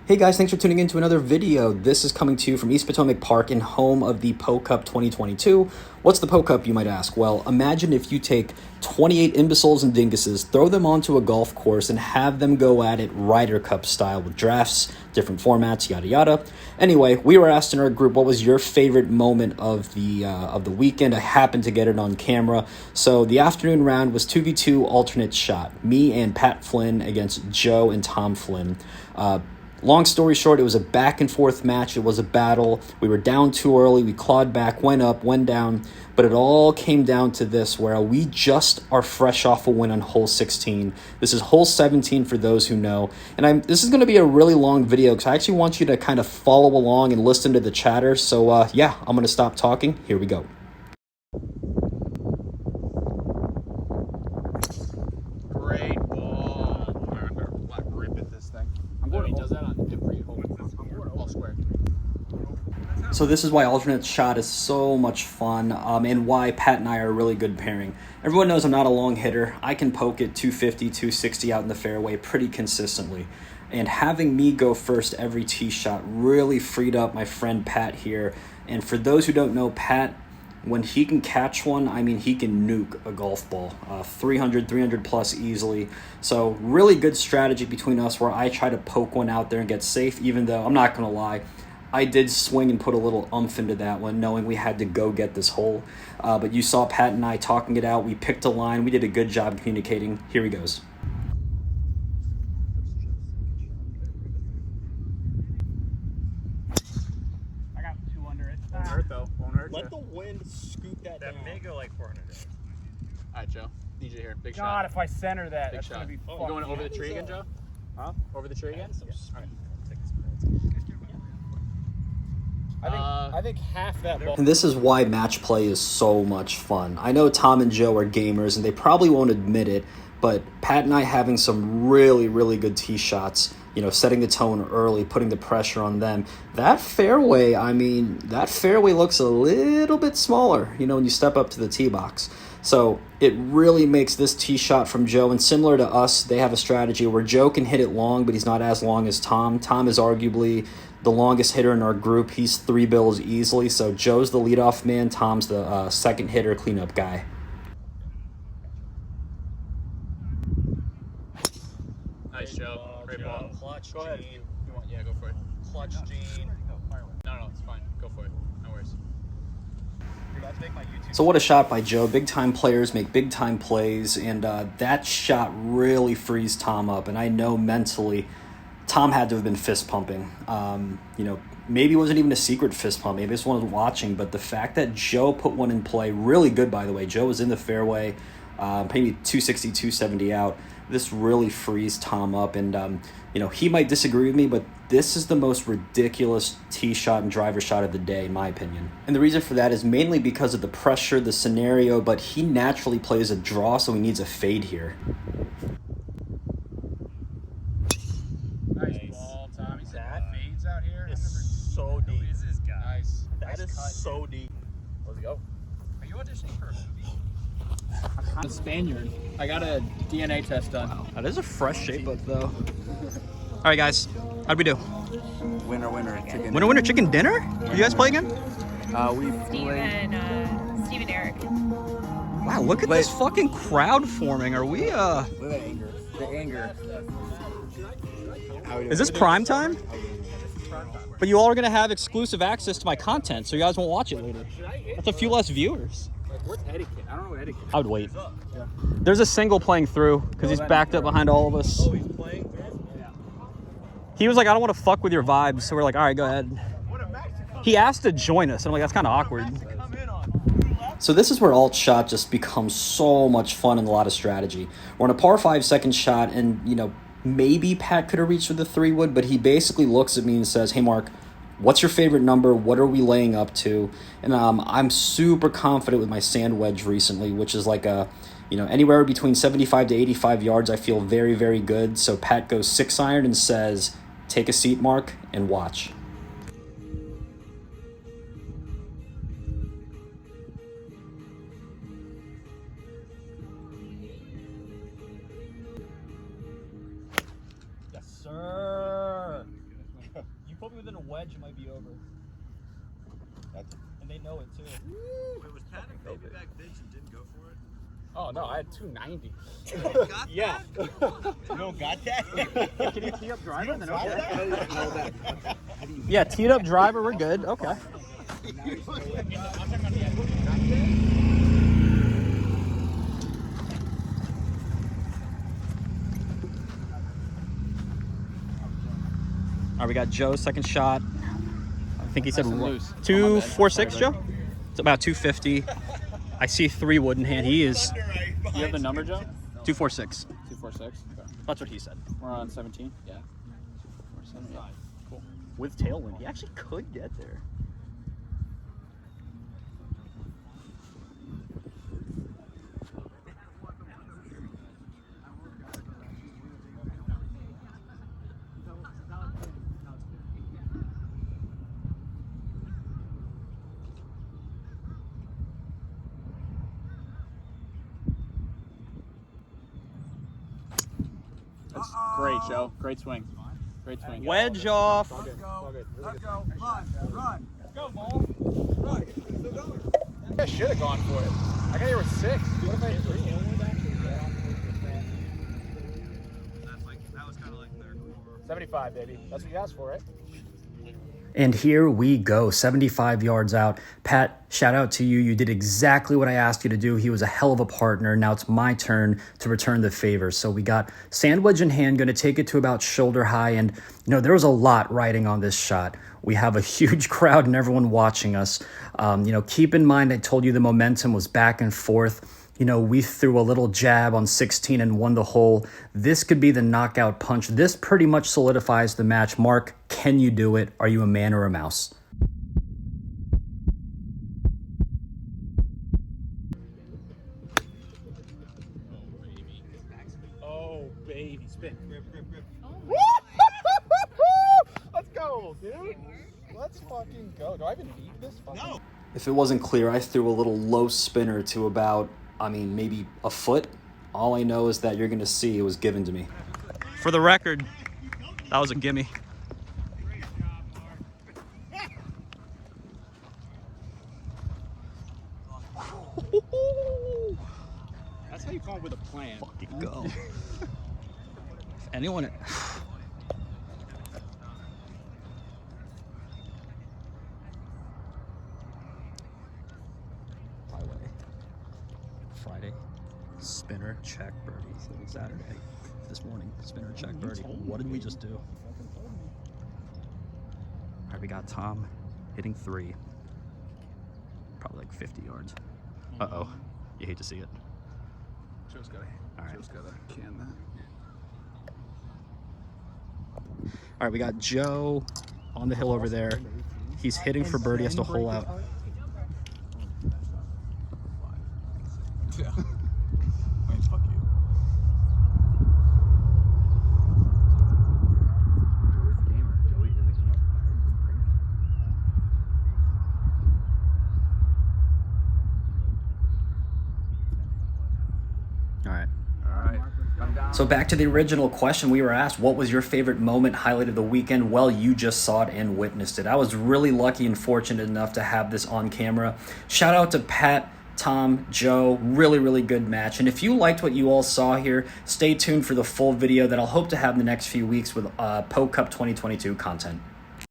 Hey guys, thanks for tuning in to another video. This is coming to you from East Potomac Park and home of the Po Cup 2022. What's the Po Cup, you might ask? Well, imagine if you take 28 imbeciles and dinguses, throw them onto a golf course, and have them go at it Ryder Cup style with drafts, different formats, yada yada. Anyway, we were asked in our group what was your favorite moment of the weekend. I happened to get it on camera. So the afternoon round was 2v2 alternate shot. Me and Pat Flynn against Joe and Tom Flynn. Long story short, it was a back and forth match. It was a battle. We were down too early. We clawed back, went up, went down. But it all came down to this, where we just are fresh off a win on hole 16. This is hole 17 for those who know. And this is going to be a really long video because I actually want you to kind of follow along and listen to the chatter. So yeah, I'm going to stop talking. Here we go. Great ball. I'm going to black rip at this thing. I'm going to does that on every hole. I'm going all square. So this is why alternate shot is so much fun, and why Pat and I are a really good pairing. Everyone knows I'm not a long hitter. I can poke it 250, 260 out in the fairway pretty consistently. And having me go first every tee shot really freed up my friend Pat here. And for those who don't know, Pat, when he can catch one, I mean, he can nuke a golf ball, 300 plus easily. So really good strategy between us, where I try to poke one out there and get safe, even though I'm not going to lie, I did swing and put a little oomph into that one, knowing we had to go get this hole. But you saw Pat and I talking it out. We picked a line. We did a good job communicating. Here he goes. I got 2 under it. Won't hurt though. Won't hurt. Let the wind scoop that down. That may go like 400 yards. All right, Joe. DJ here. Big God, shot. if I center that, Big that's shot. going to be You fucking going over the tree again, Joe? Huh? Over the tree again? Yeah. All right. I think half that ball. And this is why match play is so much fun. I know Tom and Joe are gamers, and they probably won't admit it, but Pat and I having some really, really good tee shots, you know, setting the tone early, putting the pressure on them. That fairway, that fairway looks a little bit smaller, you know, when you step up to the tee box. So it really makes this tee shot from Joe, and similar to us, they have a strategy where Joe can hit it long, but he's not as long as Tom. Tom is arguably the longest hitter in our group. He's 3 bills easily, so Joe's the leadoff man, Tom's the second hitter, cleanup guy. Nice, Joe. Great ball. Clutch, Go ahead. Gene. You want? Yeah, go for it. Clutch, Gene. No, it's fine. Go for it. No worries. So what a shot by Joe. Big-time players make big-time plays, and that shot really frees Tom up. And I know mentally Tom had to have been fist-pumping. You know, maybe it wasn't even a secret fist pump. Maybe this one was watching. But the fact that Joe put one in play, really good, by the way. Joe was in the fairway, maybe 260, 270 out. This really frees Tom up. And, you know, he might disagree with me, but this is the most ridiculous tee shot and driver shot of the day, in my opinion. And the reason for that is mainly because of the pressure, the scenario, but he naturally plays a draw, so he needs a fade here. Nice ball, Tommy. That Fades out here. is so deep. Who is this guy? Nice. That is so deep. Let's go. Are you auditioning for a movie? I'm a Spaniard. I got a DNA test done. Wow, that is a fresh shape-up, though. All right, guys, how'd we do? Winner, chicken. Winner, chicken dinner? You guys play again? We Steve and Eric. Wow, look at this fucking crowd forming. Are we, Look at the anger. The anger. is this prime time? But you all are going to have exclusive access to my content, so you guys won't watch it later. That's a few less viewers. Where's etiquette? I don't know what etiquette is. I would wait. There's a single playing through, because he's backed up behind all of us. He was like, I don't want to fuck with your vibes, so we're like, all right, go ahead. He asked to join us, and I'm like, that's kind of awkward. So this is where alt shot just becomes so much fun and a lot of strategy. We're on a par 5 second shot, and, you know, maybe Pat could have reached with the 3-wood, but he basically looks at me and says, hey, Mark, what's your favorite number? What are we laying up to? And I'm super confident with my sand wedge recently, which is like anywhere between 75 to 85 yards. I feel very, very good. So Pat goes 6-iron and says, take a seat, Mark, and watch. Yes, sir. put me within a wedge, it might be over. And they know it too. Wait, was Pat a baby back bitch and didn't go for it? Oh no, I had 290. Got Yeah. that? You don't got that? Can you tee up driver and then okay? Yeah, teed up driver, we're good. Okay. All right, we got Joe's second shot. I think he said Nice and loose. 246, Joe? It's about 250. I see 3 wood in hand. He is You have the number, Joe? 246. 246. Okay. That's what he said. We're on 17. Yeah. 247. Yeah. Cool. With tailwind, he actually could get there. That's great, Joe. Great swing. Great swing. Wedge off. Let's go. Let's go. Run. Go, ball. Run. Still going. I should have gone for it. I got here with 6. What if I had 3? That was kind of like their core. 75, baby. That's what you asked for, right? And here we go, 75 yards out. Pat, shout out to you. You did exactly what I asked you to do. He was a hell of a partner. Now it's my turn to return the favor. So we got sand wedge in hand, going to take it to about shoulder high. And, there was a lot riding on this shot. We have a huge crowd and everyone watching us. Keep in mind, I told you the momentum was back and forth. We threw a little jab on 16 and won the hole. This could be the knockout punch. This pretty much solidifies the match. Mark, can you do it? Are you a man or a mouse? Oh, baby. Spin. Grip. Let's go, dude. Let's fucking go. Do I even need this fucking? No. If it wasn't clear, I threw a little low spinner to about, maybe a foot. All I know is that you're going to see it was given to me. For the record, that was a gimme. That's how you come up with a plan. Fucking go. If anyone... Friday, spinner, check, birdie. Saturday, this morning, spinner, check, birdie. What did we just do? All right, we got Tom hitting 3. Probably like 50 yards. Uh-oh. You hate to see it. Joe's got to can that. All right, we got Joe on the hill over there. He's hitting for birdie, has to hole out. Yeah. Fuck you. All right. Come down. So back to the original question we were asked, what was your favorite moment, highlight of the weekend? Well, you just saw it and witnessed it. I was really lucky and fortunate enough to have this on camera. Shout out to Pat, Tom, Joe, really good match. And if you liked what you all saw here, stay tuned for the full video that I'll hope to have in the next few weeks with Poke Cup 2022 content.